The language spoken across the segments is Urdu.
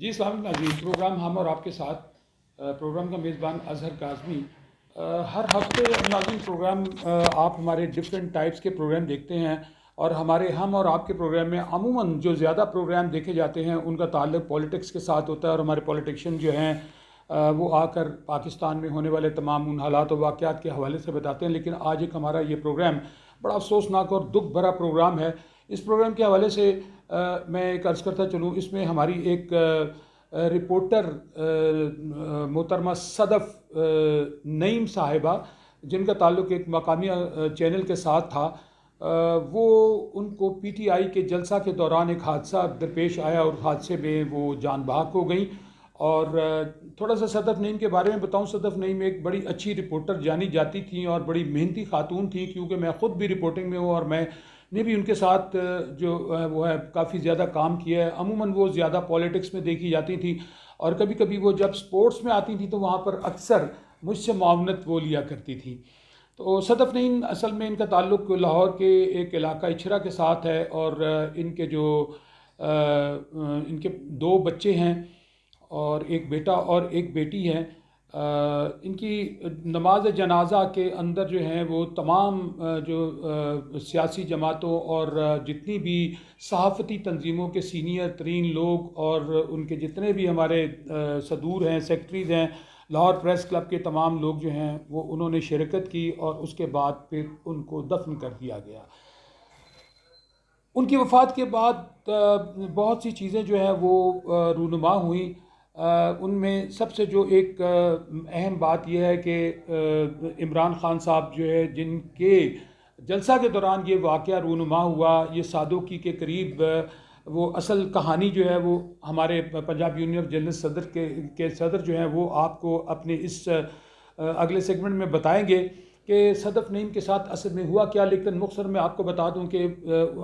جی السلام علیکم ناظرین، پروگرام ہم اور آپ کے ساتھ پروگرام کا میزبان اظہر کاظمی۔ ہر ہفتے ناظرین پروگرام آپ ہمارے ڈفرینٹ ٹائپس کے پروگرام دیکھتے ہیں، اور ہمارے ہم اور آپ کے پروگرام میں عموماً جو زیادہ پروگرام دیکھے جاتے ہیں ان کا تعلق پولیٹکس کے ساتھ ہوتا ہے، اور ہمارے پولیٹیشین جو ہیں وہ آ کر پاکستان میں ہونے والے تمام ان حالات و واقعات کے حوالے سے بتاتے ہیں۔ لیکن آج ایک ہمارا یہ پروگرام بڑا افسوسناک اور دکھ بھرا پروگرام ہے۔ اس پروگرام کے حوالے سے میں ایک عرض کرتا چلوں، اس میں ہماری ایک رپورٹر محترمہ صدف نعیم صاحبہ، جن کا تعلق ایک مقامی چینل کے ساتھ تھا، وہ ان کو پی ٹی آئی کے جلسہ کے دوران ایک حادثہ درپیش آیا اور حادثے میں وہ جان بحق ہو گئیں۔ اور تھوڑا سا صدف نعیم کے بارے میں بتاؤں، صدف نعیم ایک بڑی اچھی رپورٹر جانی جاتی تھیں اور بڑی محنتی خاتون تھیں، کیونکہ میں خود بھی رپورٹنگ میں ہوں اور میں نے بھی ان کے ساتھ جو وہ ہے کافی زیادہ کام کیا ہے۔ عموماً وہ زیادہ پولیٹکس میں دیکھی جاتی تھیں، اور کبھی کبھی وہ جب سپورٹس میں آتی تھیں تو وہاں پر اکثر مجھ سے معاونت وہ لیا کرتی تھیں۔ تو صدف نعیم اصل میں ان کا تعلق لاہور کے ایک علاقہ اچھرا کے ساتھ ہے، اور ان کے جو ان کے 2 بچے ہیں اور ایک بیٹا اور ایک بیٹی ہے۔ ان کی نماز جنازہ کے اندر جو ہیں وہ تمام جو سیاسی جماعتوں اور جتنی بھی صحافتی تنظیموں کے سینئر ترین لوگ اور ان کے جتنے بھی ہمارے صدور ہیں، سیکٹریز ہیں، لاہور پریس کلب کے تمام لوگ جو ہیں وہ انہوں نے شرکت کی، اور اس کے بعد پھر ان کو دفن کر دیا گیا۔ ان کی وفات کے بعد بہت سی چیزیں جو ہیں وہ رونما ہوئیں۔ ان میں سب سے جو ایک اہم بات یہ ہے کہ عمران خان صاحب جو ہے، جن کے جلسہ کے دوران یہ واقعہ رونما ہوا، یہ سادوکی کے قریب، وہ اصل کہانی جو ہے وہ ہمارے پنجاب یونین آف جرنلسٹ صدر کے صدر جو ہیں وہ آپ کو اپنے اس اگلے سیگمنٹ میں بتائیں گے کہ صدف نعیم کے ساتھ اصل میں ہوا کیا۔ لیکن مختصر میں آپ کو بتا دوں کہ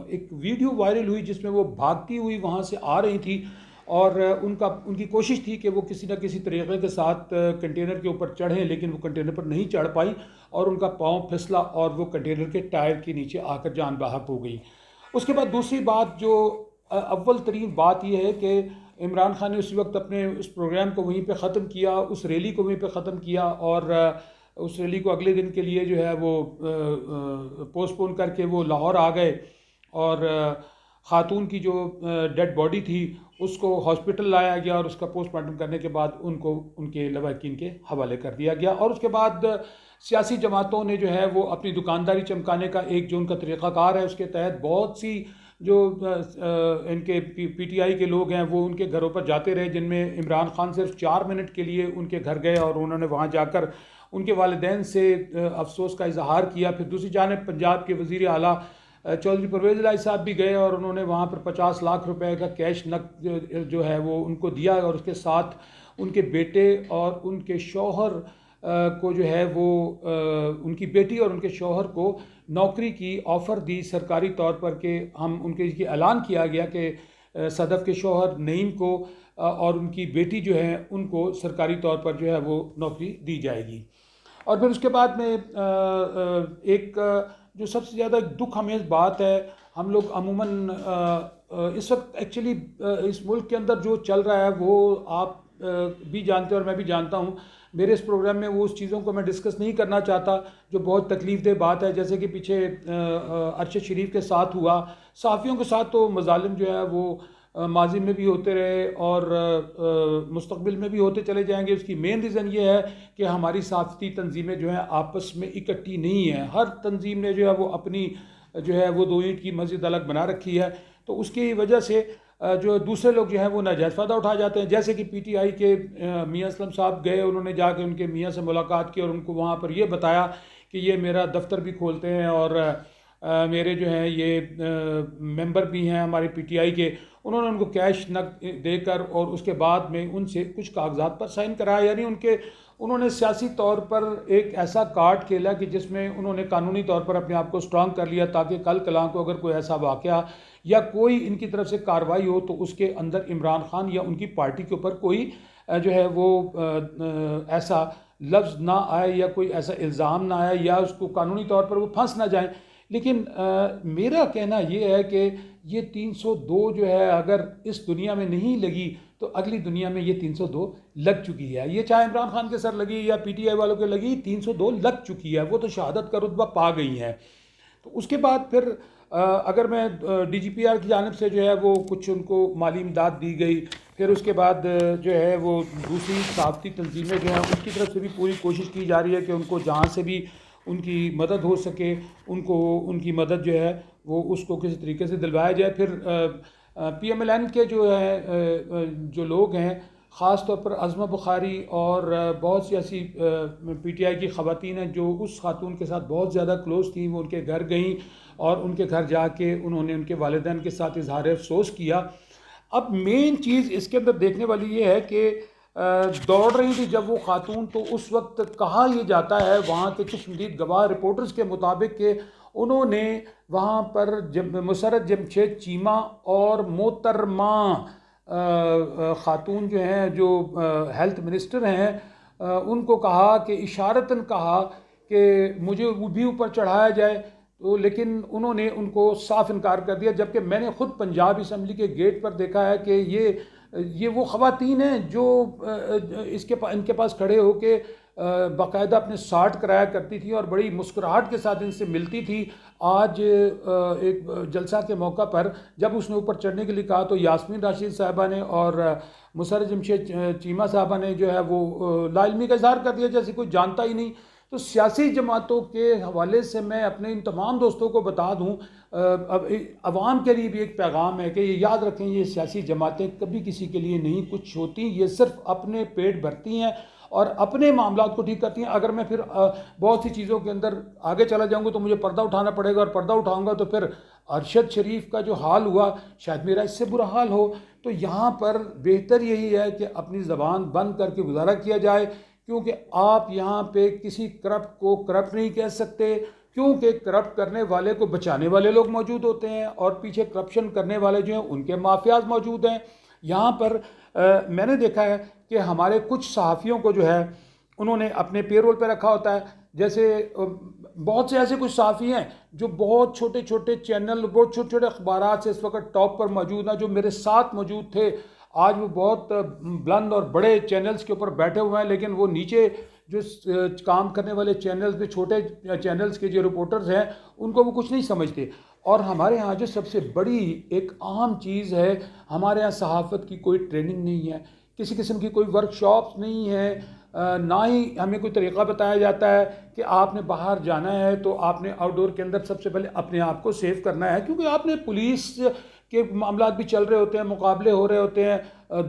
ایک ویڈیو وائرل ہوئی جس میں وہ بھاگتی ہوئی وہاں سے آ رہی تھی، اور ان کی کوشش تھی کہ وہ کسی نہ کسی طریقے کے ساتھ کنٹینر کے اوپر چڑھیں، لیکن وہ کنٹینر پر نہیں چڑھ پائی اور ان کا پاؤں پھسلا اور وہ کنٹینر کے ٹائر کے نیچے آ کر جان بحق ہو گئی۔ اس کے بعد دوسری بات، جو اول ترین بات یہ ہے کہ عمران خان نے اسی وقت اپنے اس پروگرام کو وہیں پہ ختم کیا، اس ریلی کو وہیں پہ ختم کیا، اور اس ریلی کو اگلے دن کے لیے جو ہے وہ پوسٹ پون کر کے وہ لاہور آ گئے، اور خاتون کی جو ڈیڈ باڈی تھی اس کو ہاسپٹل لایا گیا، اور اس کا پوسٹ مارٹم کرنے کے بعد ان کو ان کے لواحقین کے حوالے کر دیا گیا۔ اور اس کے بعد سیاسی جماعتوں نے جو ہے وہ اپنی دکانداری چمکانے کا ایک جو ان کا طریقہ کار ہے، اس کے تحت بہت سی جو ان کے پی ٹی آئی کے لوگ ہیں وہ ان کے گھروں پر جاتے رہے، جن میں عمران خان صرف 4 منٹ کے لیے ان کے گھر گئے اور انہوں نے وہاں جا کر ان کے والدین سے افسوس کا اظہار کیا۔ پھر دوسری جانب پنجاب کے وزیر اعلیٰ چودھری پرویز الہی صاحب بھی گئے، اور انہوں نے وہاں پر 50 لاکھ روپے کا کیش نقد جو ہے وہ ان کو دیا، اور اس کے ساتھ ان کے بیٹے اور ان کے شوہر کو جو ہے وہ ان کی بیٹی اور ان کے شوہر کو نوکری کی آفر دی سرکاری طور پر، کہ ہم ان کے اعلان کیا گیا کہ صدف کے شوہر نعیم کو اور ان کی بیٹی جو ہے ان کو سرکاری طور پر جو ہے وہ نوکری دی جائے گی۔ اور پھر اس کے بعد میں ایک جو سب سے زیادہ دکھ ہمیز بات ہے، ہم لوگ عموماً اس وقت ایکچولی اس ملک کے اندر جو چل رہا ہے وہ آپ بھی جانتے ہیں اور میں بھی جانتا ہوں۔ میرے اس پروگرام میں وہ اس چیزوں کو میں ڈسکس نہیں کرنا چاہتا جو بہت تکلیف دہ بات ہے، جیسے کہ پیچھے ارشد شریف کے ساتھ ہوا۔ صحافیوں کے ساتھ تو مظالم جو ہے وہ ماضی میں بھی ہوتے رہے اور مستقبل میں بھی ہوتے چلے جائیں گے۔ اس کی مین ریزن یہ ہے کہ ہماری صحافتی تنظیمیں جو ہیں آپس میں اکٹھی نہیں ہیں، ہر تنظیم نے جو ہے وہ اپنی جو ہے وہ 2 اینٹ کی مسجد الگ بنا رکھی ہے، تو اس کی وجہ سے جو دوسرے لوگ جو ہیں وہ ناجائز فائدہ اٹھا جاتے ہیں۔ جیسے کہ پی ٹی آئی کے میاں اسلم صاحب گئے، انہوں نے جا کے ان کے میاں سے ملاقات کی اور ان کو وہاں پر یہ بتایا کہ یہ میرا دفتر بھی کھولتے ہیں اور میرے جو ہیں یہ ممبر بھی ہیں ہمارے پی ٹی آئی کے۔ انہوں نے ان کو کیش نقد دے کر اور اس کے بعد میں ان سے کچھ کاغذات پر سائن کرایا، یعنی انہوں نے سیاسی طور پر ایک ایسا کارڈ کھیلا کہ جس میں انہوں نے قانونی طور پر اپنے آپ کو اسٹرانگ کر لیا، تاکہ کل کلاں کو اگر کوئی ایسا واقعہ یا کوئی ان کی طرف سے کارروائی ہو تو اس کے اندر عمران خان یا ان کی پارٹی کے اوپر کوئی جو ہے وہ ایسا لفظ نہ آئے یا کوئی ایسا الزام نہ آئے یا اس کو قانونی طور پر وہ پھنس نہ جائیں۔ لیکن میرا کہنا یہ ہے کہ یہ 302 جو ہے اگر اس دنیا میں نہیں لگی تو اگلی دنیا میں یہ 302 لگ چکی ہے. یہ چاہے عمران خان کے سر لگی یا پی ٹی آئی والوں کے لگی، 302 لگ چکی ہے، وہ تو شہادت کا رتبہ پا گئی ہیں. تو اس کے بعد پھر اگر میں ڈی جی پی آر کی جانب سے جو ہے وہ کچھ ان کو مالی امداد دی گئی، پھر اس کے بعد جو ہے وہ دوسری صحافتی تنظیمیں جو ہیں اس کی طرف سے بھی پوری کوشش کی جا رہی ہے کہ ان کو جہاں سے بھی ان کی مدد ہو سکے ان کو ان کی مدد جو ہے وہ اس کو کسی طریقے سے دلوایا جائے. پھر پی ایم ایل این کے جو ہے جو لوگ ہیں، خاص طور پر عظمہ بخاری اور بہت سی ایسی پی ٹی آئی کی خواتین ہیں جو اس خاتون کے ساتھ بہت زیادہ کلوز تھیں، وہ ان کے گھر گئیں اور ان کے گھر جا کے انہوں نے ان کے والدین کے ساتھ اظہار افسوس کیا. اب مین چیز اس کے اندر دیکھنے والی یہ ہے کہ دوڑ رہی تھی جب وہ خاتون، تو اس وقت کہا یہ جاتا ہے وہاں کے چشمدید گواہ رپورٹرز کے مطابق کہ انہوں نے وہاں پر مسرت جمشید چیمہ اور محترمہ خاتون جو ہیں جو ہیلتھ منسٹر ہیں ان کو کہا کہ اشارتاً کہا کہ مجھے بھی اوپر چڑھایا جائے، تو لیکن انہوں نے ان کو صاف انکار کر دیا. جبکہ میں نے خود پنجاب اسمبلی کے گیٹ پر دیکھا ہے کہ یہ وہ خواتین ہیں جو ان کے پاس کھڑے ہو کے باقاعدہ اپنے ساٹھ کرایا کرتی تھی اور بڑی مسکراہٹ کے ساتھ ان سے ملتی تھی. آج ایک جلسہ کے موقع پر جب اس نے اوپر چڑھنے کے لیے کہا تو یاسمین راشد صاحبہ نے اور مسرت جمشید چیمہ صاحبہ نے جو ہے وہ لا علمی کا اظہار کر دیا جیسے کوئی جانتا ہی نہیں. تو سیاسی جماعتوں کے حوالے سے میں اپنے ان تمام دوستوں کو بتا دوں، عوام کے لیے بھی ایک پیغام ہے کہ یہ یاد رکھیں، یہ سیاسی جماعتیں کبھی کسی کے لیے نہیں کچھ ہوتی، یہ صرف اپنے پیٹ بھرتی ہیں اور اپنے معاملات کو ٹھیک کرتی ہیں. اگر میں پھر بہت سی چیزوں کے اندر آگے چلا جاؤں گا تو مجھے پردہ اٹھانا پڑے گا، اور پردہ اٹھاؤں گا تو پھر ارشد شریف کا جو حال ہوا شاید میرا اس سے برا حال ہو. تو یہاں پر بہتر یہی ہے کہ اپنی زبان بند کر کے گزارا کیا جائے، کیونکہ آپ یہاں پہ کسی کرپٹ کو کرپٹ نہیں کہہ سکتے، کیونکہ کرپٹ کرنے والے کو بچانے والے لوگ موجود ہوتے ہیں اور پیچھے کرپشن کرنے والے جو ہیں ان کے مافیاز موجود ہیں. یہاں پر میں نے دیکھا ہے کہ ہمارے کچھ صحافیوں کو جو ہے انہوں نے اپنے پے رول پہ رکھا ہوتا ہے. جیسے بہت سے ایسے کچھ صحافی ہیں جو بہت چھوٹے چھوٹے چینل، بہت چھوٹے چھوٹے اخبارات سے اس وقت ٹاپ پر موجود ہیں، جو میرے ساتھ موجود تھے. آج وہ بہت بلند اور بڑے چینلز کے اوپر بیٹھے ہوئے ہیں، لیکن وہ نیچے جو کام کرنے والے چینلز میں چھوٹے چینلز کے جو رپورٹرز ہیں ان کو وہ کچھ نہیں سمجھتے. اور ہمارے ہاں جو سب سے بڑی ایک عام چیز ہے، ہمارے ہاں صحافت کی کوئی ٹریننگ نہیں ہے، کسی قسم کی کوئی ورک شاپس نہیں ہے، نہ ہی ہمیں کوئی طریقہ بتایا جاتا ہے کہ آپ نے باہر جانا ہے تو آپ نے آؤٹ ڈور کے اندر سب سے پہلے اپنے آپ کو سیو کرنا ہے، کیونکہ آپ نے پولیس کے معاملات بھی چل رہے ہوتے ہیں، مقابلے ہو رہے ہوتے ہیں،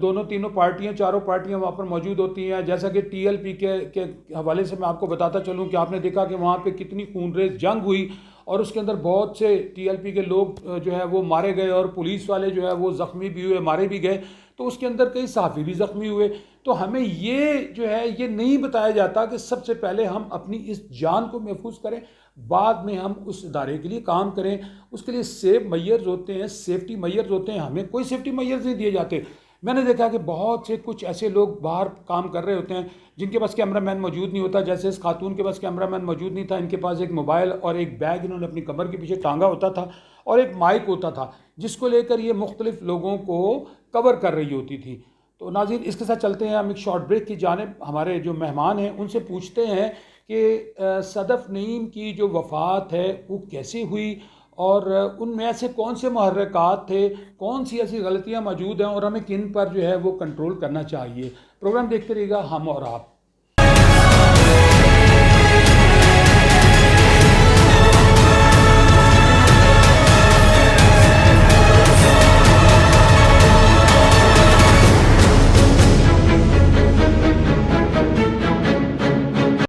دونوں تینوں پارٹیاں چاروں پارٹیاں وہاں پر موجود ہوتی ہیں. جیسا کہ ٹی ایل پی کے حوالے سے میں آپ کو بتاتا چلوں کہ آپ نے دیکھا کہ وہاں پہ کتنی خون ریز جنگ ہوئی اور اس کے اندر بہت سے ٹی ایل پی کے لوگ جو ہے وہ مارے گئے اور پولیس والے جو ہے وہ زخمی بھی ہوئے، مارے بھی گئے. تو اس کے اندر کئی صحافی بھی زخمی ہوئے. تو ہمیں یہ جو ہے یہ نہیں بتایا جاتا کہ سب سے پہلے ہم اپنی اس جان کو محفوظ کریں، بعد میں ہم اس ادارے کے لیے کام کریں. اس کے لیے سیف میئرز ہوتے ہیں، سیفٹی میئرز ہوتے ہیں، ہمیں کوئی سیفٹی میئرز نہیں دیے جاتے. میں نے دیکھا کہ بہت سے کچھ ایسے لوگ باہر کام کر رہے ہوتے ہیں جن کے پاس کیمرہ مین موجود نہیں ہوتا. جیسے اس خاتون کے پاس کیمرہ مین موجود نہیں تھا، ان کے پاس ایک موبائل اور ایک بیگ انہوں نے اپنی کمر کے پیچھے ٹانگا ہوتا تھا اور ایک مائک ہوتا تھا جس کو لے کر یہ مختلف لوگوں کو کور کر رہی ہوتی تھی. تو ناظرین اس کے ساتھ چلتے ہیں ہم ایک شارٹ بریک کی جانب. ہمارے جو مہمان ہیں ان سے پوچھتے ہیں کہ صدف نعیم کی جو وفات ہے وہ کیسے ہوئی اور ان میں ایسے کون سے محرکات تھے، کون سی ایسی غلطیاں موجود ہیں اور ہمیں کن پر جو ہے وہ کنٹرول کرنا چاہیے. پروگرام دیکھتے رہیے گا ہم اور آپ.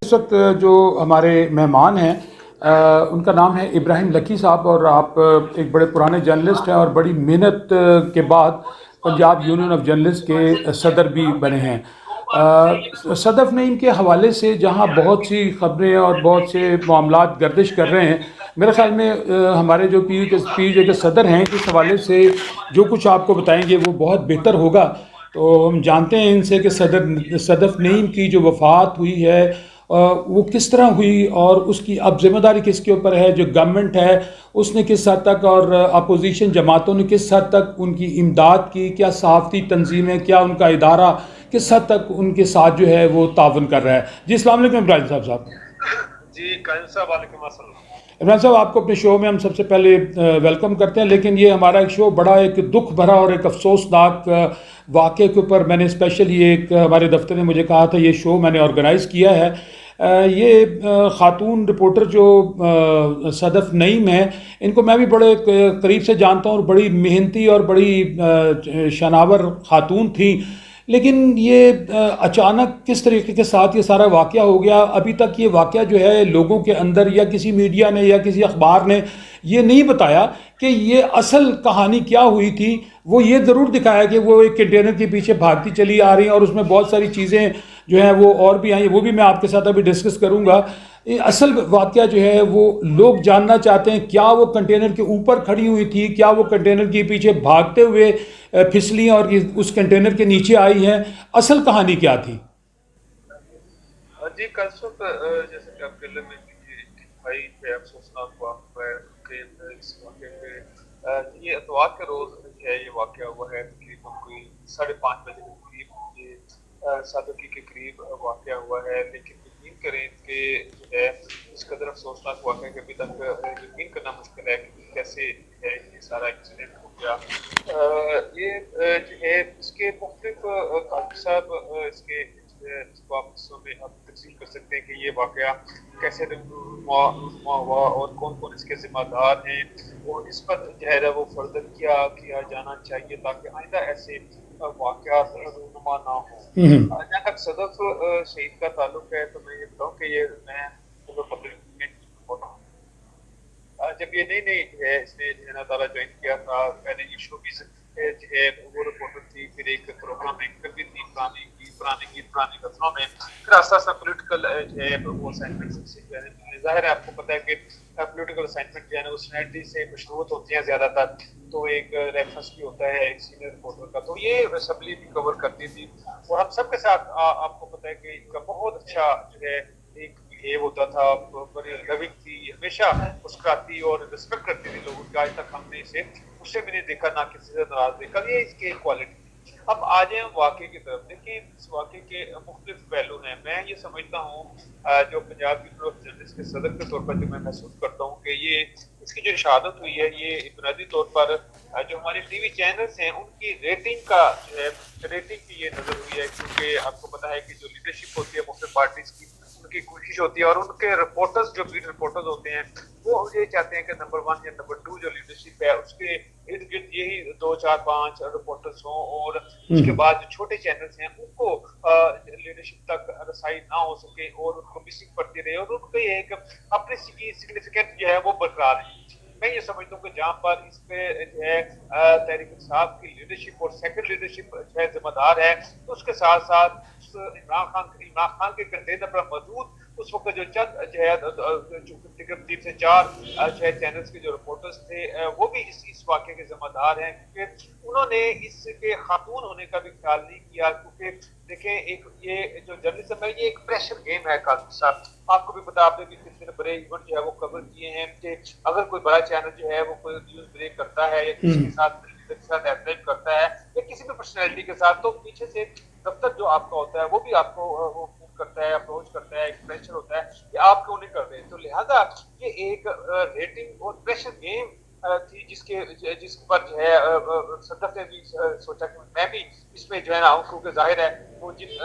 اس وقت جو ہمارے مہمان ہیں ان کا نام ہے ابراہیم لکی صاحب، اور آپ ایک بڑے پرانے جرنلسٹ ہیں اور بڑی محنت کے بعد پنجاب یونین آف جرنلسٹ کے صدر بھی بنے ہیں. صدف نعیم کے حوالے سے جہاں بہت سی خبریں اور بہت سے معاملات گردش کر رہے ہیں، میرے خیال میں ہمارے جو پی جے کے صدر ہیں اس حوالے سے جو کچھ آپ کو بتائیں گے وہ بہت بہتر ہوگا. تو ہم جانتے ہیں ان سے کہ صدف نعیم کی جو وفات ہوئی ہے وہ کس طرح ہوئی اور اس کی اب ذمہ داری کس کے اوپر ہے؟ جو گورنمنٹ ہے اس نے کس حد تک اور اپوزیشن جماعتوں نے کس حد تک ان کی امداد کی؟ کیا صحافتی تنظیمیں، کیا ان کا ادارہ کس حد تک ان کے ساتھ جو ہے وہ تعاون کر رہا ہے؟ جی السلام علیکم ابراہیم صاحب. جی قائم صاحب وعلیکم السلام. عمران صاحب، آپ کو اپنے شو میں ہم سب سے پہلے ویلکم کرتے ہیں، لیکن یہ ہمارا ایک شو بڑا ایک دکھ بھرا اور ایک افسوسناک واقعے کے اوپر میں نے اسپیشل یہ ایک ہمارے دفتر نے مجھے کہا تھا یہ شو میں نے آرگنائز کیا ہے. یہ خاتون رپورٹر جو صدف نعیم ہیں، ان کو میں بھی بڑے قریب سے جانتا ہوں اور بڑی محنتی اور بڑی شناور خاتون تھیں، لیکن یہ اچانک کس طریقے کے ساتھ یہ سارا واقعہ ہو گیا. ابھی تک یہ واقعہ جو ہے لوگوں کے اندر یا کسی میڈیا نے یا کسی اخبار نے یہ نہیں بتایا کہ یہ اصل کہانی کیا ہوئی تھی. وہ یہ ضرور دکھایا کہ وہ ایک کنٹینر کے پیچھے بھاگتی چلی آ رہی ہیں اور اس میں بہت ساری چیزیں جو ہیں وہ اور بھی آئیں، وہ بھی میں آپ کے ساتھ ابھی ڈسکس کروں گا. اصل واقعہ جو ہے وہ لوگ جاننا چاہتے ہیں، کیا وہ کنٹینر کے اوپر کھڑی ہوئی تھی؟ کیا وہ کنٹینر کے پیچھے بھاگتے ہوئے پھسلی اور اس کنٹینر کے نیچے آئی ہیں؟ اصل کہانی کیا تھی؟ جی کل صبح جیسے کہ آپ کے علم میں بھائی ہے افسوسناک واقعہ ہے کہ اس واقعے پہ یہ اتوار کے روز جو ہے یہ واقعہ ہوا ہے. تقریباً کوئی 5:30 بجے کے قریب یہ صدقی کے قریب واقعہ ہوا ہے. لیکن یقین کریں کہ جو ہے اس قدر افسوسناک واقعہ ہے کہ ابھی تک یقین کرنا مشکل ہے کہ کیسے ہے یہ سارا انسیڈنٹ ہو گیا. یہ جو ہے اس کے مختلف قاضی صاحب اس کے اس کو آپ حصوں میں آپ تقسیم کر سکتے ہیں کہ یہ واقعہ کیسے رونما ہوا اور کون کون اس کے ذمہ دار ہیں اور اس پر جو ہے وہ فردر کیا جانا چاہیے تاکہ آئندہ ایسے واقعات رونما نہ ہوں. جہاں تک صدف شہید کا تعلق ہے تو میں یہ بتاؤں کہ یہ میں پبلک جب یہ نئی جو ہے اس نے جو ہے تارا جوائن کیا تھا، پہلے یہ شو بھی جو ہے وہ رپورٹر تھی، پھر ایک پروگرام اینکر بھی تھی پرانے قصروں میں، پھر آہستہ آہستہ پولیٹیکل جو ہے وہ اسائنمنٹ سے ظاہر ہے آپ کو پتہ ہے کہ پولیٹیکل اسائنمنٹ جو ہے نا وہ سینیٹری سے مشروط ہوتی ہیں زیادہ تر، تو ایک ریفرنس بھی ہوتا ہے ایک سینئر رپورٹر کا، تو یہ اسمبلی بھی کور کرتی تھی اور ہم سب کے ساتھ آپ کو پتہ ہے کہ ان کا بہت اچھا جو ہے ایک بہیو ہوتا تھا، بڑی لونگ تھی، ہمیشہ مسکراتی اور رسپیکٹ کرتی تھی لوگوں کی. آج تک ہم نے اسے اس سے بھی نہیں دیکھا، نہ کسی سے ناراض دیکھا. یہ اس کی کوالٹی. اب آ جائیں واقعے کی طرف. دیکھیں اس واقعے کے مختلف پہلو ہیں. میں یہ سمجھتا ہوں جو پنجاب یونین آف جرنلسٹ کے صدر کے طور پر جو میں محسوس کرتا ہوں کہ یہ اس کی جو شہادت ہوئی ہے یہ انفرادی طور پر جو ہمارے ٹی وی چینلز ہیں ان کی ریٹنگ کا جو ہے ریٹنگ کی یہ نظر ہوئی ہے، کیونکہ آپ کو پتا ہے کہ جو لیڈرشپ ہوتی ہے مختلف پارٹیز کی ان کی کوشش ہوتی ہے اور ان کے رپورٹرز جو بیٹ رپورٹرز ہوتے ہیں وہ یہ چاہتے ہیں کہ نمبر 1 یا نمبر 2 جو لیڈرشپ ہے اس کے ارد گرد یہی 2 4 5 رپورٹرز ہوں اور اس کے بعد جو چھوٹے چینلز ہیں ان کو لیڈرشپ تک رسائی نہ ہو سکے اور ان کو مسنگ پڑتی رہے اور ان کے ایک اپنی سگنیفیکینٹ جو ہے وہ برقرار ہے. میں یہ سمجھتا ہوں کہ جہاں پر اس پہ جو ہے تحریک انصاف کی لیڈرشپ اور سیکنڈ لیڈرشپ جو ہے ذمہ دار ہے، تو اس کے ساتھ ساتھ عمران خان کے کنٹینر پر موجود اس وقت جو چند جو ہے تقریباً 3 سے 4 جو ہے چینلز کے جو رپورٹرز تھے وہ بھی اس واقعے کے ذمہ دار ہیں، کیونکہ انہوں نے اس کے خاتون ہونے کا بھی خیال نہیں کیا. کیونکہ دیکھیں ایک یہ جو جرنلزم ہے یہ ایک پریشر گیم ہے. قاضی صاحب آپ کو بھی پتا، آپ نے بھی کتنے بڑے ایونٹ جو ہے وہ کور کیے ہیں کہ اگر کوئی بڑا چینل جو ہے وہ کوئی نیوز بریک کرتا ہے یا کسی کے ساتھ کرتا ہے یا کسی بھی پرسنالٹی کے ساتھ، تو پیچھے سے دفتر جو آپ کا ہوتا ہے وہ بھی آپ کو وہ کرتا ہے، اپروچ کرتا ہے، ایک پریشر ہوتا ہے کہ آپ کیوں نہیں کر رہے. تو لہذا یہ ایک ریٹنگ اور پریشر گیم تھی جس پر جو ہے صدر نے بھی سوچا کہ میں بھی اس میں جو ہے نا آؤں، کیونکہ ظاہر ہے وہ جن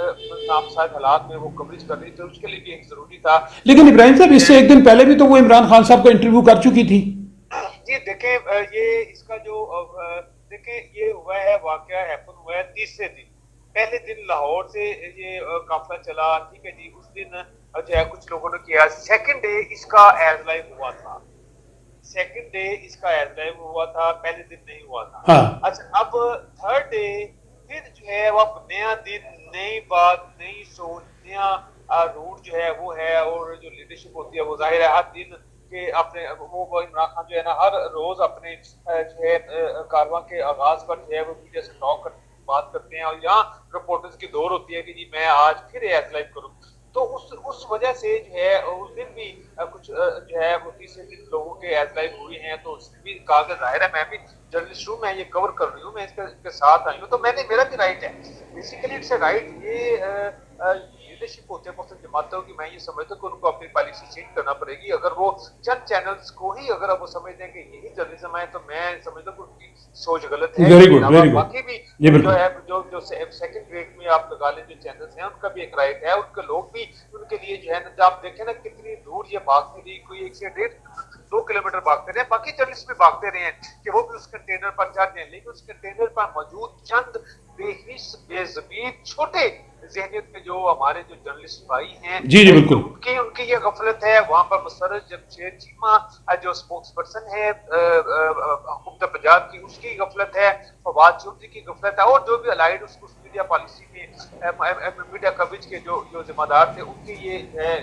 نامساز حالات میں وہ کوریج کر رہی تھی اس کے لیے بھی ایک ضروری تھا. لیکن ابراہیم صاحب اس سے ایک دن پہلے بھی تو وہ عمران خان صاحب کا انٹرویو کر چکی تھی. جی دیکھیں یہ اس کا جو دیکھیں یہ ہوا ہے واقعہ ہیپن ہوا ہے تیسرے دن. پہلے دن لاہور سے یہ قافلہ چلا، ٹھیک ہے جی، اس دن جو ہے کچھ لوگوں نے کیا. سیکنڈ ڈے اس کا ایز لائف ہوا تھا، سیکنڈ ڈے اس کا ایز لائف ہوا تھا، پہلے دن نہیں ہوا تھا. اچھا اب تھرڈ ڈے پھر جو ہے وہ نیا دن، نئی بات، نئی سوچ، نیا روٹ جو ہے وہ ہے. اور جو لیڈرشپ ہوتی ہے وہ ظاہر ہے ہر دن کہ اپنے وہ عمران خان جو ہے نا ہر روز اپنے جو ہے کارواں کے آغاز پر جو ہے وہ میڈیا سے ٹاک کرتے بات کرتے ہیں، اور یہاں رپورٹرز کی دور ہوتی ہے کہ جی میں آج پھر ایز لائف کروں. تو اس وجہ سے جو ہے اس دن بھی کچھ جو ہے وہ 30 لوگوں کے ایڈلائن ہوئی ہیں، تو اس نے بھی کہا کہ ظاہر ہے میں بھی جرنلسٹ ہوں، میں یہ کور کر رہی ہوں، میں اس کے ساتھ آئی ہوں، تو میرا بھی رائٹ ہے بیسیکلی اٹس اے رائٹ. یہ لیڈرشپ ہوتے ہیں مسلم جماعتوں کی، میں یہ سمجھتا ہوں کہ ان کو اپنی پالیسی چینج کرنا پڑے گی. اگر وہ چند چینلز کو ہی اگر وہ سمجھتے ہیں کہ یہی جرنلزم ہے، تو میں سمجھتا ہوں کہ ان کی سوچ غلط ہے. Very good very good. باقی بھی جی بالکل. جو ہے جو سیکنڈ گریڈ میں آپ لگا لیں جو چینلز ہیں، ان کا بھی ایک رائٹ ہے. ان کے لوگ بھی ان کے لیے جو ہے نا، آپ دیکھیں نا کتنی دور یہ بھاگتی رہی، کوئی 1 سے 1.5-2 کلومیٹر بھاگتے رہے. باقی جرنلسٹ بھی بھاگتے رہے ہیں کہ وہ بھی اس کنٹینر پر چڑھ جائیں، لیکن اس کنٹینر پر موجود چند بے حس بے ضمیر چھوٹے ذہنیت کے جو ہمارے جو جرنلسٹ بھائی ہیں، جی جی بالکل. ان کی یہ غفلت ہے. وہاں پر مسرت جمشید چیمہ جو اسپوکس پرسن ہے حکومت پنجاب کی، اس کی غفلت ہے. فواد چودھری کی غفلت ہے، اور جو بھی الائڈ اس میڈیا پالیسی میں میڈیا کوریج کے جو ذمہ دار تھے، ان کی یہ ہے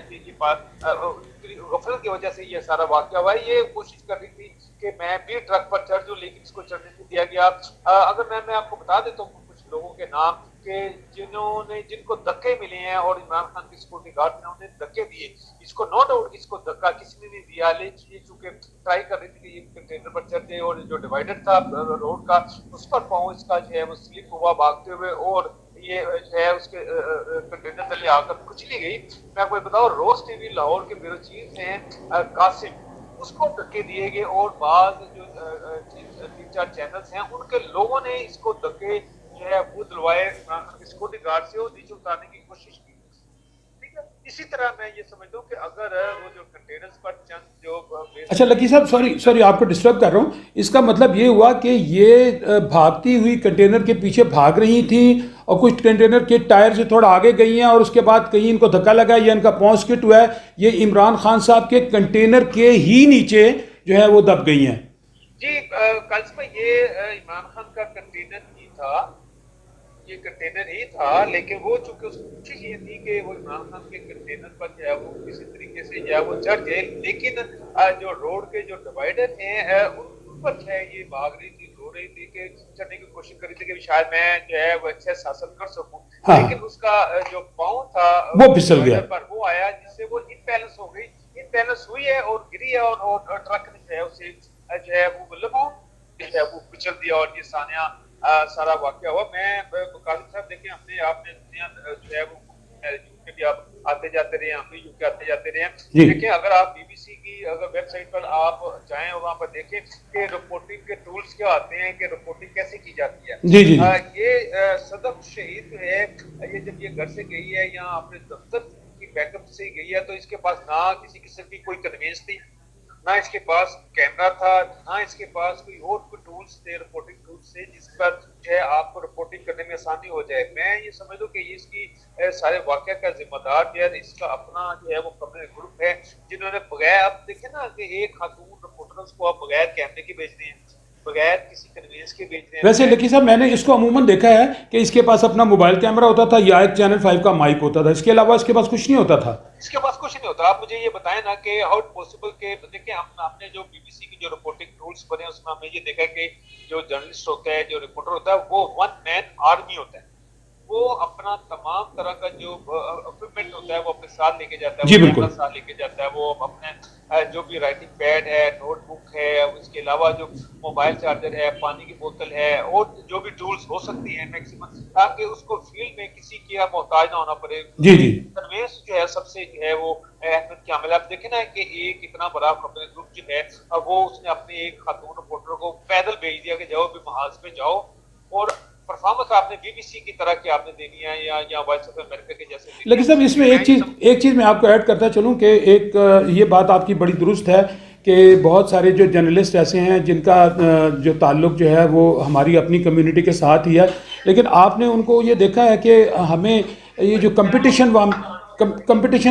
غفلت کی وجہ سے یہ سارا واقعہ ہوا ہے. یہ کوشش کر رہی تھی کہ میں بھی ٹرک پر چڑھ جاؤں، لیکن اس کو چڑھنے نہیں دیا گیا. اگر میں آپ کو بتا دیتا ہوں کچھ لوگوں کے نام کہ جن کو دھکے ملے ہیں، اور عمران خان کی سیکورٹی گارڈ نے انہیں دھکے دیے. اس کو نو ڈاؤٹ اس کو دھکا کسی نے نہیں دیا، لیکن یہ چونکہ ٹرائی کر رہی تھی کہ یہ کنٹینر پر چڑھ جائے، اور جو ڈیوائڈر تھا روڈ کا اس پر پاؤں اس کا جو ہے وہ سلپ ہوا بھاگتے ہوئے، اور یہ جو ہے اس کے کنٹینر تلے آ کر کچلی گئی. میں آپ کو بتاؤں روز ٹی وی لاہور کے بیورو چیف ہیں قاسم، اس کو دھکے دیے گئے، اور بعض جو 3-4 چینلز ہیں ان کے لوگوں نے اس کو دھکے جو ہے وہ دلوائے سیکورٹی گارڈ سے، اور نیچے اتارنے کی کوشش کی. ٹھیک ہے، اسی طرح میں یہ سمجھتا ہوں کہ اگر وہ جو کنٹینرز پر چند جو اچھا لکی صاحب سوری آپ کو ڈسٹرب کر رہا ہوں. اس کا مطلب یہ ہوا کہ یہ بھاگتی ہوئی کنٹینر کے پیچھے بھاگ رہی تھیں، اور کچھ کنٹینر کے ٹائر سے تھوڑا آگے گئی ہیں، اور اس کے بعد کہیں ان کو دھکا لگا یا ان کا پاؤں سکٹ ہوا ہے، یہ عمران خان صاحب کے کنٹینر کے ہی نیچے جو ہے وہ دب گئی ہیں. جی کل یہ عمران خان کا کنٹینر ہی تھا، یہ کنٹینر ہی تھا، لیکن وہ چونکہ اس کی کوشش یہ تھی کہ وہ عمران خان کے کنٹینر پر جو ہے وہ کسی طریقے سے جو ہے وہ چڑھ جائے، لیکن جو روڈ کے جو ڈیوائڈر ہیں ان پر جو ہے یہ بھاگ رہی تھی، رو رہی تھی کہ چڑھنے کی کوشش کر رہی تھی کہ شاید میں جو ہے وہ ایکسیس حاصل کر سکوں. لیکن اس کا جو پاؤں تھا وہ پھسل گیا پر وہ آیا، جس سے وہ امبیلنس ہو گئی، امبیلنس ہوئی ہے اور گری ہے، اور ٹرک نے جو ہے اسے جو ہے وہ مطلب جو ہے وہ کچل دیا، اور یہ ثانیہ سارا واقعہ ہوا. میں قاضی صاحب دیکھیں، ہم نے آپ نے جو ہے وہ یو کے بھی آپ آتے جاتے رہے ہیں، ہم بھی یو کے آتے جاتے رہے ہیں. دیکھیں اگر آپ بی بی سی کی اگر ویب سائٹ پر آپ جائیں اور وہاں پر دیکھیں کہ رپورٹنگ کے ٹولز کیا آتے ہیں، کہ رپورٹنگ کیسے کی جاتی ہے. جی جی یہ صدف شہید جو ہے، یہ جب یہ گھر سے گئی ہے یا اپنے دفتر کی بیک اپ سے گئی ہے، تو اس کے پاس نہ کسی قسم کی کوئی کنوینس تھی، نہ اس کے پاس کیمرہ تھا، نہ اس کے پاس کوئی اور کوئی ٹولز تھے، رپورٹنگ ٹولز تھے جس پر جو ہے آپ کو رپورٹنگ کرنے میں آسانی ہو جائے. میں یہ سمجھتا ہوں کہ اس کی سارے واقعہ کا ذمہ دار جو ہے اس کا اپنا جو ہے وہ کمیونل گروپ ہے، جنہوں نے بغیر، اب دیکھیں نا کہ ایک خاتون رپورٹرز کو آپ بغیر کیمرے کے بھیج دیں، بغیر کسی کنوینس کے بھیج دیں. ویسے لکی صاحب میں نے اس کو عموماً دیکھا ہے کہ اس کے پاس اپنا موبائل کیمرہ ہوتا تھا یا ایک چینل 5 کا مائک ہوتا تھا، اس کے علاوہ اس کے پاس کچھ نہیں ہوتا تھا. اس کے پاس کچھ نہیں ہوتا. آپ مجھے یہ بتائیں نا کہ ہاؤ پاسبل کہ دیکھیں ہم نے جو بی بی سی کی جو رپورٹنگ ٹولز بنے اس میں ہم نے یہ دیکھا کہ جو جرنلسٹ ہوتا ہے، جو رپورٹر ہوتا ہے، وہ 1 مین آرمی ہوتا ہے. وہ اپنا تمام طرح کا جو اکوپمنٹ ہوتا ہے وہ اپنے ساتھ لے کے جاتا ہے. جی وہ بالکل. کیمرہ ساتھ لے کے جاتا ہے، وہ اپنے جو بھی رائٹنگ پیڈ ہے، نوٹ بک ہے، اس کے علاوہ جو موبائل چارجر ہے، پانی کی بوتل ہے، اور جو بھی ٹولز ہو سکتی ہیں میکسیمم، تاکہ اس کو فیلڈ میں کسی کی محتاج نہ ہونا پڑے. جی جی کنوینس جو ہے سب سے جو ہے وہ اہمیت کی عامل. آپ دیکھیں نا کہ ایک اتنا بڑا کمیونل گروپ جو ہے وہ اس نے اپنے ایک خاتون رپورٹر کو پیدل بھیج دیا کہ جاؤ بھی محاذ پہ جاؤ، اور پرفارمنس آپ نے بی بی سی کی طرح کی آپ نے دینی ہے یا وائس آف امریکہ کے جیسے. لیکن صاحب اس میں ایک چیز میں آپ کو ایڈ کرتا چلوں کہ ایک یہ بات آپ کی بڑی درست ہے کہ بہت سارے جو جرنلسٹ ایسے ہیں جن کا جو تعلق جو ہے وہ ہماری اپنی کمیونٹی کے ساتھ ہی ہے، لیکن آپ نے ان کو یہ دیکھا ہے کہ ہمیں یہ جو کمپٹیشن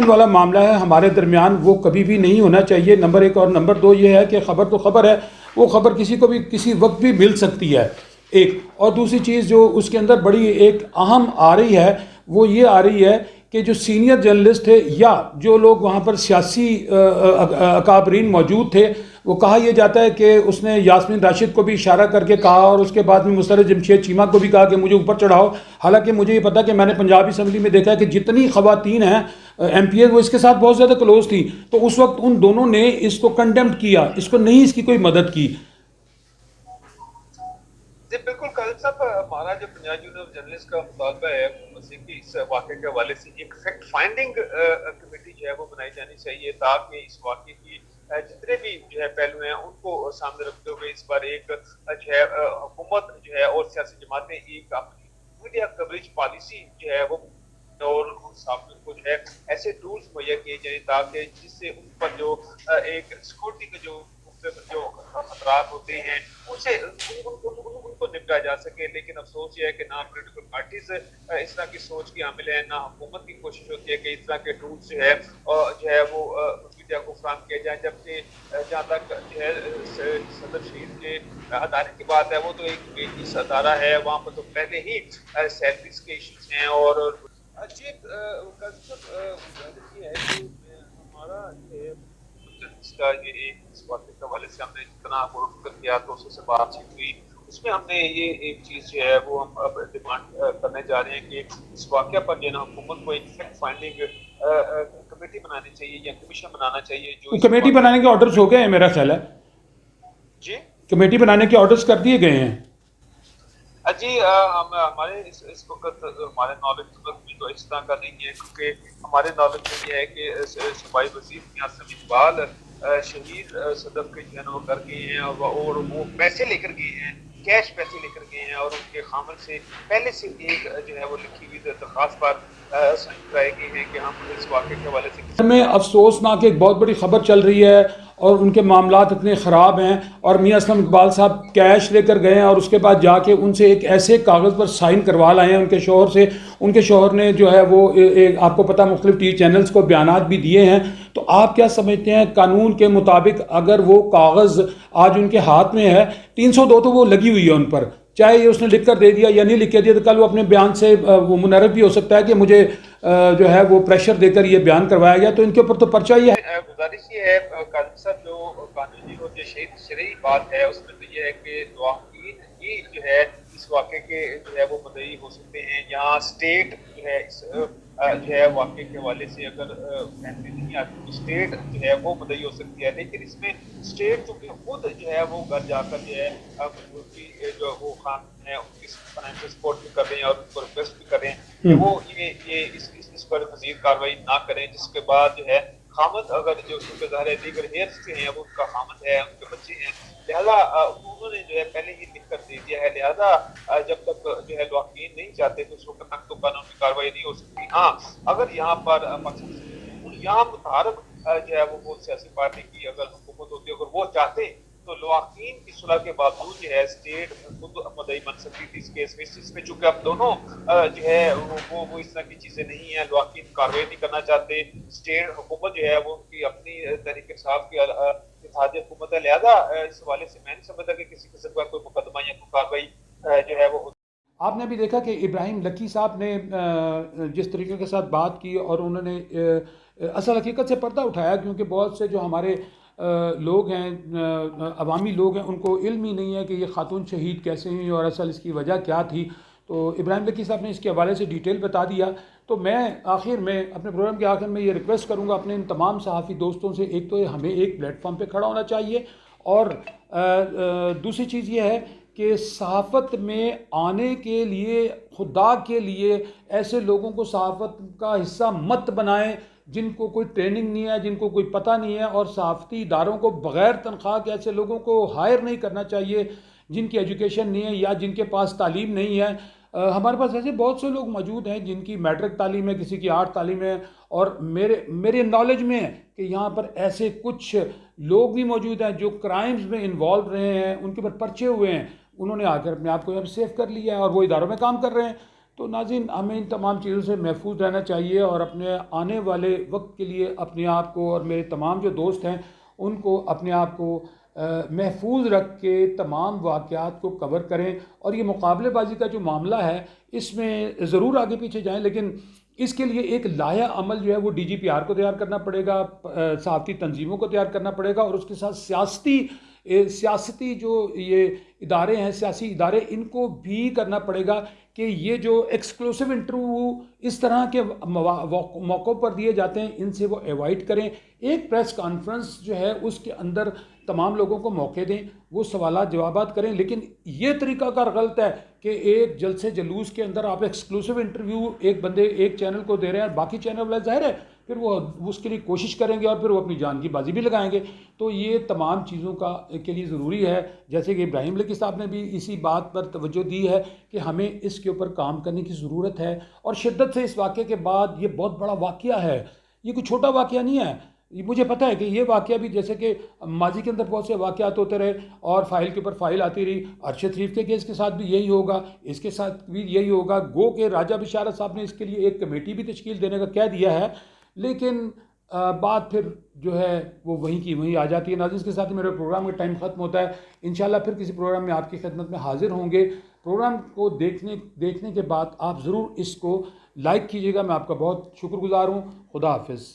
والا معاملہ ہے ہمارے درمیان، وہ کبھی بھی نہیں ہونا چاہیے. نمبر 1 اور نمبر 2 یہ ہے کہ خبر تو خبر ہے، وہ خبر کسی کو بھی کسی وقت بھی مل سکتی ہے ایک. اور دوسری چیز جو اس کے اندر بڑی ایک اہم آ رہی ہے وہ یہ آ رہی ہے کہ جو سینئر جرنلسٹ تھے یا جو لوگ وہاں پر سیاسی اکابرین موجود تھے، وہ کہا یہ جاتا ہے کہ اس نے یاسمین راشد کو بھی اشارہ کر کے کہا اور اس کے بعد میں مسرت جمشید چیمہ کو بھی کہا کہ مجھے اوپر چڑھاؤ. حالانکہ مجھے یہ پتا کہ میں نے پنجاب اسمبلی میں دیکھا ہے کہ جتنی خواتین ہیں ایم پی ایز وہ اس کے ساتھ بہت زیادہ کلوز تھیں، تو اس وقت ان دونوں نے اس کو کنڈیمڈ کیا، اس کو نہیں اس کی کوئی مدد کی. جی بالکل قاضی صاحب، ہمارا جو پنجاب یونین آف جرنلسٹ کا مطالبہ ہے کہ اس واقعے کے حوالے سے ایک فیکٹ فائنڈنگ کمیٹی جو ہے وہ بنائی جانی چاہیے، تاکہ اس واقعے کی جتنے بھی جو ہے پہلو ہیں ان کو سامنے رکھتے ہوئے اس پر ایک جو ہے حکومت جو ہے اور سیاسی جماعتیں ایک اپنی میڈیا کوریج پالیسی جو ہے وہ اور صحافیوں کو جو ہے ایسے ٹولز مہیا کیے جائیں تاکہ جس سے ان پر جو ایک سیکورٹی کے جو خطرات ہوتے ہیں ان سے ان کو نپٹا جا سکے. لیکن افسوس یہ ہے کہ نہ پولیٹیکل پارٹیز اس طرح کی سوچ کی حامل ہیں، نہ حکومت کی کوشش ہوتی ہے کہ اس طرح کے ٹولز جو ہے وہ میڈیا کو فراہم کیا جائے. جبکہ جہاں تک جو ہے صدر شہید کے ادارے کی بات ہے، وہ تو ایک ادارہ ہے، وہاں پر تو پہلے ہی سیلریز کے ایشوز ہیں. اور جی یہ ہے کہ ہمارا اس کا یہ اس واقعے کے حوالے سے ہم نے جتنا فکر کیا تو اس سے بات چیت ہوئی، اس میں ہم نے یہ ایک چیز جو ہے وہ ہم اب ڈیمانڈ کرنے جا رہے ہیں کہ اس واقعہ پر جو نا حکومت کو ایک فیکٹ فائنڈنگ کمیٹی بنانی چاہیے یا کمیشن بنانا چاہیے. جو کمیٹی بنانے کے آرڈرز ہو گئے ہیں میرا خیال ہے. جی کمیٹی بنانے کے آرڈرز کر دیے گئے ہیں. جی ہمارے اس وقت ہمارے نالج میں تو اس طرح کا نہیں ہے، کیونکہ ہمارے نالج میں یہ ہے کہ صوبائی وزیر قاسم اقبال شہید صدر کے جو ہے نا وہ کر گئے ہیں اور وہ پیسے لے کر گئے ہیں، کیش پیسے لے کر گئے ہیں، اور ان کے خامن سے پہلے سے ایک جو ہے وہ لکھی ہوئی درخواست پر سائن کرائے گئے ہیں کہ ہم اس واقعے کے حوالے سے میں افسوسناک ایک بہت بڑی خبر چل رہی ہے اور ان کے معاملات اتنے خراب ہیں، اور میاں اسلم اقبال صاحب کیش لے کر گئے ہیں اور اس کے بعد جا کے ان سے ایک ایسے کاغذ پر سائن کروا لائے ہیں ان کے شوہر سے. ان کے شوہر نے جو ہے وہ آپ کو پتہ مختلف ٹی وی چینلز کو بیانات بھی دیے ہیں. تو آپ کیا سمجھتے ہیں قانون کے مطابق اگر وہ کاغذ آج ان کے ہاتھ میں ہے، 302 تو وہ لگی ہوئی ہے ان پر، چاہے یہ اس نے لکھ کر دے دیا یا نہیں لکھ کے دیا، تو کل وہ اپنے بیان سے وہ منحرف بھی ہو سکتا ہے کہ مجھے جو ہے وہ پریشر دے کر یہ بیان کروایا گیا. تو ان کے اوپر تو پرچہ ہی ہے. گزارش یہ ہے قاضی صاحب، جو قانونی اور جو شرعی بات ہے اس میں تو یہ ہے کہ دواقین ہی جو ہے اس واقعے کے جو ہے وہ مدعی ہو سکتے ہیں. یہاں اسٹیٹ جو ہے اس جو ہے واقعے کے حوالے سے اگر فیصلے نہیں آتی تو اسٹیٹ جو ہے وہ مدعی ہو سکتی ہے. لیکن اس میں اسٹیٹ چونکہ خود جو ہے وہ گھر جا کر جو ہے جو وہ خان ہے ان کی فائنینشیل سپورٹ بھی کر رہے ہیں اور ان کو ریکویسٹ بھی کر رہے ہیں کہ وہ یہ اس پر مزید کارروائی نہ کریں، جس کے بعد جو ہے خامد اگر جو ظاہر ہے دیگر ہیئرس کے ہیں وہ ان کا خامد ہے، ان کے بچے ہیں، لہذا انہوں نے جو ہے پہلے ہی لکھ کر دے دیا ہے. لہذا جب تک جو ہے لواحقین نہیں چاہتے تو اس وقت تک تو قانونی کارروائی نہیں ہو سکتی. ہاں اگر یہاں پر یہاں متحرک جو ہے وہ بہت سیاسی پارٹی کی اگر حکومت ہوتی ہے، اگر وہ چاہتے تو لواحقین کی صلح کے باوجود جو ہے اسٹیٹ خود مدعی بن سکتی تھی اس کیس میں. اس میں چونکہ اب دونوں جو ہے وہ اس طرح کی چیزیں نہیں ہیں، لواحقین کارروائی نہیں کرنا چاہتے، اسٹیٹ حکومت جو ہے وہ ان کی اپنی تحریک انصاف کی اتحادی حکومت ہے. لہذا اس حوالے سے میں نہیں سمجھتا کہ کسی قسم کا کوئی مقدمہ یا کوئی کارروائی جو ہے وہ. آپ نے بھی دیکھا کہ ابراہیم لکی صاحب نے جس طریقے کے ساتھ بات کی اور انہوں نے اصل حقیقت سے پردہ اٹھایا، کیونکہ بہت سے جو ہمارے لوگ ہیں، عوامی لوگ ہیں، ان کو علم ہی نہیں ہے کہ یہ خاتون شہید کیسے ہوئی اور اصل اس کی وجہ کیا تھی. تو ابراہیم لکی صاحب نے اس کے حوالے سے ڈیٹیل بتا دیا. تو میں آخر میں اپنے پروگرام کے آخر میں یہ ریکویسٹ کروں گا اپنے ان تمام صحافی دوستوں سے، ایک تو ہمیں ایک پلیٹ فارم پہ کھڑا ہونا چاہیے، اور دوسری چیز یہ ہے کہ صحافت میں آنے کے لیے خدا کے لیے ایسے لوگوں کو صحافت کا حصہ مت بنائیں جن کو کوئی ٹریننگ نہیں ہے، جن کو کوئی پتہ نہیں ہے. اور صحافتی اداروں کو بغیر تنخواہ کے ایسے لوگوں کو ہائر نہیں کرنا چاہیے جن کی ایجوکیشن نہیں ہے یا جن کے پاس تعلیم نہیں ہے. ہمارے پاس ایسے بہت سے لوگ موجود ہیں جن کی میٹرک تعلیم ہے، کسی کی 8 تعلیم ہے، اور میرے نالج میں ہے کہ یہاں پر ایسے کچھ لوگ بھی موجود ہیں جو کرائمز میں انوالو رہے ہیں، ان کے اوپر پرچے ہوئے ہیں، انہوں نے آ کر اپنے آپ کو یہاں سیف کر لیا ہے اور وہ اداروں میں کام کر رہے ہیں. تو ناظرین، ہمیں ان تمام چیزوں سے محفوظ رہنا چاہیے اور اپنے آنے والے وقت کے لیے اپنے آپ کو، اور میرے تمام جو دوست ہیں ان کو اپنے آپ کو محفوظ رکھ کے تمام واقعات کو کور کریں. اور یہ مقابلے بازی کا جو معاملہ ہے اس میں ضرور آگے پیچھے جائیں، لیکن اس کے لیے ایک لایا عمل جو ہے وہ DGPR کو تیار کرنا پڑے گا، صحافتی تنظیموں کو تیار کرنا پڑے گا، اور اس کے ساتھ سیاسی جو یہ ادارے ہیں، سیاسی ادارے، ان کو بھی کرنا پڑے گا کہ یہ جو ایکسکلوسیو انٹرویو اس طرح کے موقعوں پر دیے جاتے ہیں ان سے وہ ایوائڈ کریں. ایک پریس کانفرنس جو ہے اس کے اندر تمام لوگوں کو موقع دیں، وہ سوالات جوابات کریں. لیکن یہ طریقہ کار غلط ہے کہ ایک جلسے جلوس کے اندر آپ ایکسکلوسیو انٹرویو ایک چینل کو دے رہے ہیں، باقی چینل والے ظاہر ہے پھر وہ اس کے لیے کوشش کریں گے اور پھر وہ اپنی جان کی بازی بھی لگائیں گے. تو یہ تمام چیزوں کے لیے ضروری ہے، جیسے کہ ابراہیم لکی صاحب نے بھی اسی بات پر توجہ دی ہے کہ ہمیں اس کے اوپر کام کرنے کی ضرورت ہے. اور شدت سے اس واقعے کے بعد، یہ بہت بڑا واقعہ ہے، یہ کوئی چھوٹا واقعہ نہیں ہے. مجھے پتہ ہے کہ یہ واقعہ بھی جیسے کہ ماضی کے اندر بہت سے واقعات ہوتے رہے اور فائل کے اوپر فائل آتی رہی. ارشد شریف کے کیس کے ساتھ بھی یہی ہوگا، اس کے ساتھ بھی یہی ہوگا. گو کہ راجہ بشارت صاحب نے اس کے لیے ایک کمیٹی بھی تشکیل دینے کا کہہ دیا ہے، لیکن بات پھر جو ہے وہ وہیں کی وہیں آ جاتی ہے. ناظرین، اس کے ساتھ میرے پروگرام کا ٹائم ختم ہوتا ہے. انشاءاللہ پھر کسی پروگرام میں آپ کی خدمت میں حاضر ہوں گے. پروگرام کو دیکھنے کے بعد آپ ضرور اس کو لائک کیجیے گا. میں آپ کا بہت شکر گزار ہوں. خدا حافظ.